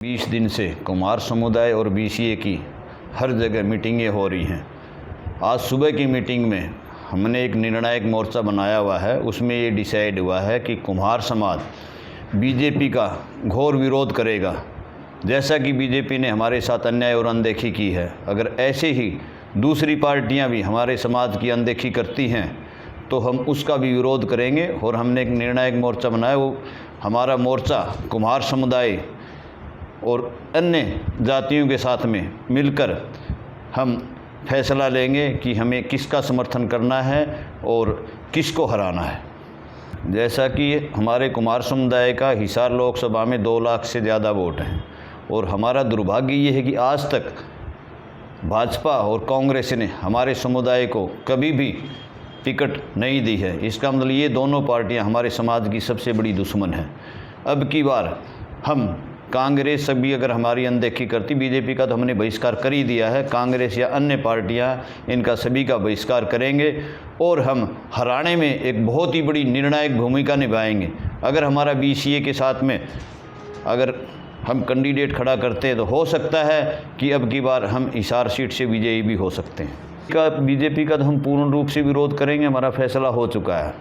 20 दिन से कुम्हार समुदाय और बीसीए की हर जगह मीटिंगें हो रही हैं। आज सुबह की मीटिंग में हमने एक निर्णायक मोर्चा बनाया हुआ है। उसमें ये डिसाइड हुआ है कि कुम्हार समाज बीजेपी का घोर विरोध करेगा। जैसा कि बीजेपी ने हमारे साथ अन्याय और अनदेखी की है, अगर ऐसे ही दूसरी पार्टियां भी हमारे समाज की अनदेखी करती हैं तो हम उसका भी विरोध करेंगे। और हमने एक निर्णायक मोर्चा बनाया। वो हमारा मोर्चा कुम्हार समुदाय और अन्य जातियों के साथ में मिलकर हम फैसला लेंगे कि हमें किसका समर्थन करना है और किसको हराना है। जैसा कि हमारे कुम्हार समुदाय का हिसार लोकसभा में 2 लाख से ज़्यादा वोट हैं और हमारा दुर्भाग्य ये है कि आज तक भाजपा और कांग्रेस ने हमारे समुदाय को कभी भी टिकट नहीं दी है। इसका मतलब ये दोनों पार्टियां हमारे समाज की सबसे बड़ी दुश्मन हैं। अब की बार हम कांग्रेस सभी अगर हमारी अनदेखी करती, बीजेपी का तो हमने बहिष्कार कर ही दिया है, कांग्रेस या अन्य पार्टियां इनका सभी का बहिष्कार करेंगे और हम हराने में एक बहुत ही बड़ी निर्णायक भूमिका निभाएंगे। अगर हमारा बीसीए के साथ में अगर हम कैंडिडेट खड़ा करते हैं तो हो सकता है कि अब की बार हम हिसार सीट से विजयी भी हो सकते हैं। बीजेपी का तो हम पूर्ण रूप से विरोध करेंगे, हमारा फैसला हो चुका है।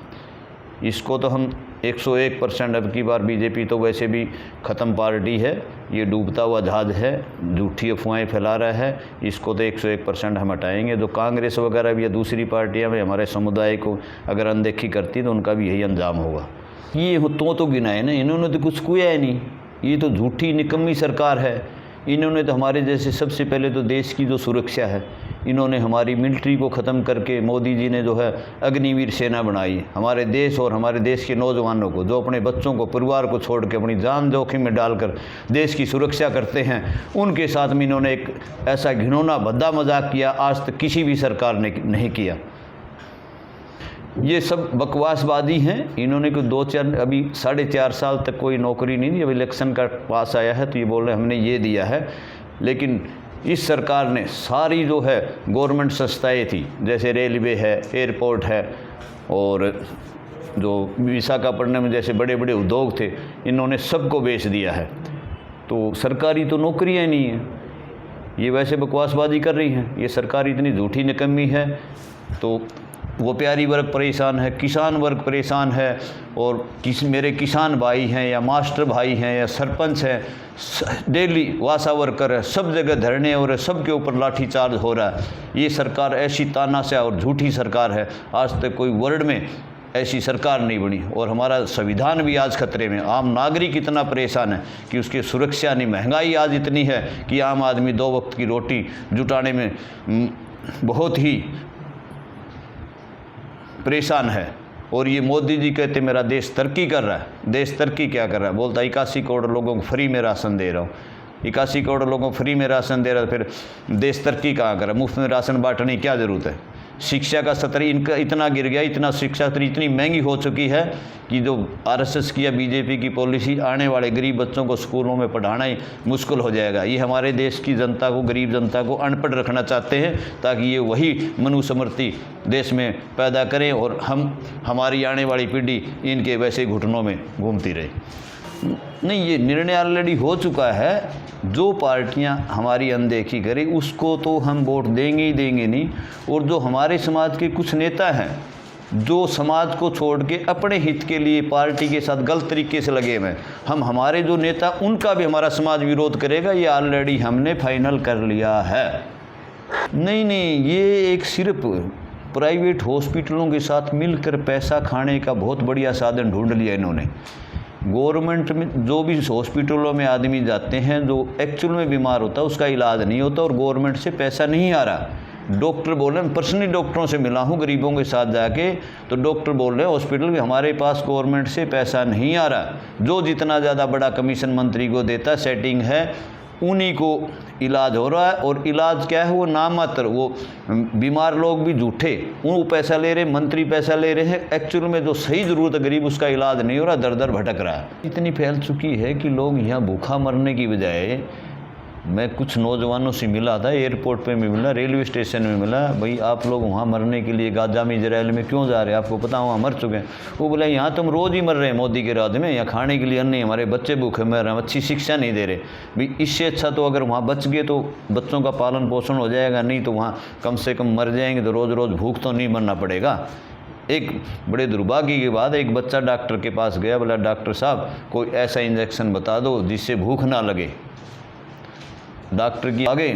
इसको तो हम 101% अब की बार बीजेपी तो वैसे भी ख़त्म पार्टी है, ये डूबता हुआ जहाज है, झूठी अफवाहें फैला रहा है। इसको तो 101% हम हटाएंगे। जो कांग्रेस वगैरह भी या दूसरी पार्टियां भी हमारे समुदाय को अगर अनदेखी करती तो उनका भी यही अंजाम होगा। ये तो गिनाए ना, इन्होंने तो कुछ किया ही नहीं। ये तो झूठी निकम्मी सरकार है। इन्होंने तो हमारे जैसे सबसे पहले तो देश की जो सुरक्षा है, इन्होंने हमारी मिलिट्री को ख़त्म करके मोदी जी ने जो है अग्निवीर सेना बनाई। हमारे देश और हमारे देश के नौजवानों को जो अपने बच्चों को परिवार को छोड़ के अपनी जान जोखिम में डालकर देश की सुरक्षा करते हैं, उनके साथ में इन्होंने एक ऐसा घिनौना भद्दा मजाक किया आज तक किसी भी सरकार ने नहीं किया। ये सब बकवासवादी हैं। इन्होंने कोई 2-4 अभी 4.5 साल तक कोई नौकरी नहीं दी। अब इलेक्शन का पास आया है तो ये बोल रहे हैं हमने ये दिया है। लेकिन इस सरकार ने सारी जो है गवर्नमेंट संस्थाएं थी, जैसे रेलवे है, एयरपोर्ट है और जो विशाखापट्टनम में जैसे बड़े बड़े उद्योग थे, इन्होंने सबको बेच दिया है। तो सरकारी तो नौकरियाँ नहीं हैं। ये वैसे बकवासबाजी कर रही हैं। ये सरकार इतनी झूठी निकम्मी है तो वो प्यारी वर्ग परेशान है, किसान वर्ग परेशान है। और मेरे किसान भाई हैं या मास्टर भाई हैं या सरपंच हैं, डेली वासा वर्कर है, सब जगह धरने हो रहे, सब के ऊपर लाठीचार्ज हो रहा है। ये सरकार ऐसी तानाशाह और झूठी सरकार है, आज तक कोई वर्ल्ड में ऐसी सरकार नहीं बनी। और हमारा संविधान भी आज खतरे में। आम नागरिक इतना परेशान है कि उसकी सुरक्षा नहीं। महंगाई आज इतनी है कि आम आदमी 2 वक्त की रोटी जुटाने में बहुत ही परेशान है। और ये मोदी जी कहते मेरा देश तरक्की कर रहा है। देश तरक्की क्या कर रहा है? बोलता 81 करोड़ लोगों को फ्री में राशन दे रहा हूँ। 81 करोड़ लोगों को फ्री में राशन दे रहा है, फिर देश तरक्की कहाँ कर रहा है? मुफ्त में राशन बांटने की क्या ज़रूरत है? शिक्षा का स्तर इनका इतना गिर गया, इतना शिक्षा स्तर इतनी महंगी हो चुकी है कि जो आरएसएस की या बीजेपी की पॉलिसी, आने वाले गरीब बच्चों को स्कूलों में पढ़ाना ही मुश्किल हो जाएगा। ये हमारे देश की जनता को, गरीब जनता को अनपढ़ रखना चाहते हैं ताकि ये वही मनुस्मृति देश में पैदा करें और हमारी आने वाली पीढ़ी इनके वैसे घुटनों में घूमती रहे। नहीं, ये निर्णय ऑलरेडी हो चुका है। जो पार्टियां हमारी अनदेखी करें उसको तो हम वोट देंगे ही देंगे नहीं। और जो हमारे समाज के कुछ नेता हैं जो समाज को छोड़ के अपने हित के लिए पार्टी के साथ गलत तरीके से लगे हुए हैं, हमारे जो नेता उनका भी हमारा समाज विरोध करेगा। ये ऑलरेडी हमने फाइनल कर लिया है। नहीं, ये एक सिर्फ प्राइवेट हॉस्पिटलों के साथ मिलकर पैसा खाने का बहुत बढ़िया साधन ढूंढ लिया इन्होंने। गवर्नमेंट में जो भी हॉस्पिटलों में आदमी जाते हैं, जो एक्चुअल में बीमार होता है उसका इलाज नहीं होता और गवर्नमेंट से पैसा नहीं आ रहा। डॉक्टर बोल रहे हैं, पर्सनली डॉक्टरों से मिला हूँ गरीबों के साथ जाके, तो डॉक्टर बोल रहे हैं हॉस्पिटल में हमारे पास गवर्नमेंट से पैसा नहीं आ रहा। जो जितना ज़्यादा बड़ा कमीशन मंत्री को देता सेटिंग है, उन्हीं को इलाज हो रहा है। और इलाज क्या है? वो नामात्र, वो बीमार लोग भी झूठे, वो पैसा ले रहे, मंत्री पैसा ले रहे हैं। एक्चुअल में जो सही ज़रूरत है गरीब उसका इलाज नहीं हो रहा, दर दर भटक रहा है। इतनी फैल चुकी है कि लोग यहाँ भूखा मरने की बजाय मैं कुछ नौजवानों से मिला था, एयरपोर्ट पे भी मिला, रेलवे स्टेशन में मिला, भाई आप लोग वहाँ मरने के लिए गाजा में इजराइल में क्यों जा रहे हैं, आपको पता वहाँ मर चुके हैं। वो बोला यहाँ तुम रोज़ ही मर रहे हैं मोदी के राज में, यहाँ खाने के लिए अन्न नहीं, हमारे बच्चे भूखे मर रहे हैं, अच्छी शिक्षा नहीं दे रहे। भाई इससे अच्छा तो अगर वहाँ बच गए तो बच्चों का पालन पोषण हो जाएगा, नहीं तो वहाँ कम से कम मर जाएंगे, तो रोज़ रोज़ भूख तो नहीं मरना पड़ेगा। एक बड़े दुर्भाग्य की बात, एक बच्चा डॉक्टर के पास गया, बोला डॉक्टर साहब कोई ऐसा इंजेक्शन बता दो जिससे भूख ना लगे। डॉक्टर की आगे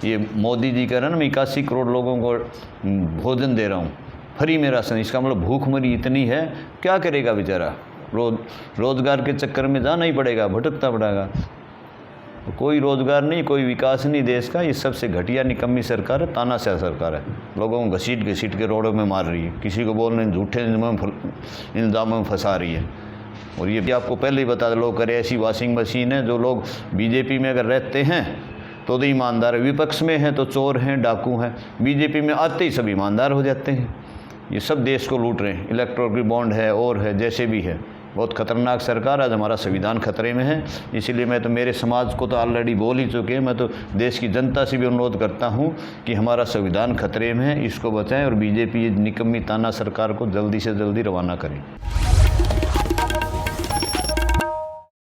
ये मोदी जी कह रहे हैं ना, मैं 81 करोड़ लोगों को भोजन दे रहा हूँ फ्री में राशन, इसका मतलब भूख मरी इतनी है, क्या करेगा बेचारा, रोज़गार के चक्कर में जाना ही पड़ेगा, भटकता पड़ेगा। कोई रोज़गार नहीं, कोई विकास नहीं देश का, ये सबसे घटिया निकम्मी सरकार है, तानाशाह सरकार है, लोगों को घसीट घसीट के रोडों में मार रही है, किसी को बोल रहे झूठे इल्ज़ामों में फंसा रही है। और ये भी आपको पहले ही बता दो, लोग करे ऐसी वॉशिंग मशीन है, जो लोग बीजेपी में अगर रहते हैं तो ईमानदार है, विपक्ष में हैं तो चोर हैं, डाकू हैं, बीजेपी में आते ही सब ईमानदार हो जाते हैं। ये सब देश को लूट रहे हैं, इलेक्ट्रॉनिक बॉन्ड है और है, जैसे भी है, बहुत खतरनाक सरकार। आज हमारा संविधान खतरे में है, इसीलिए मैं तो मेरे समाज को तो ऑलरेडी बोल ही चुके हैं, मैं तो देश की जनता से भी अनुरोध करता हूँ कि हमारा संविधान खतरे में है, इसको बचाएं और बीजेपी निकम्मी ताना सरकार को जल्दी से जल्दी रवाना करें।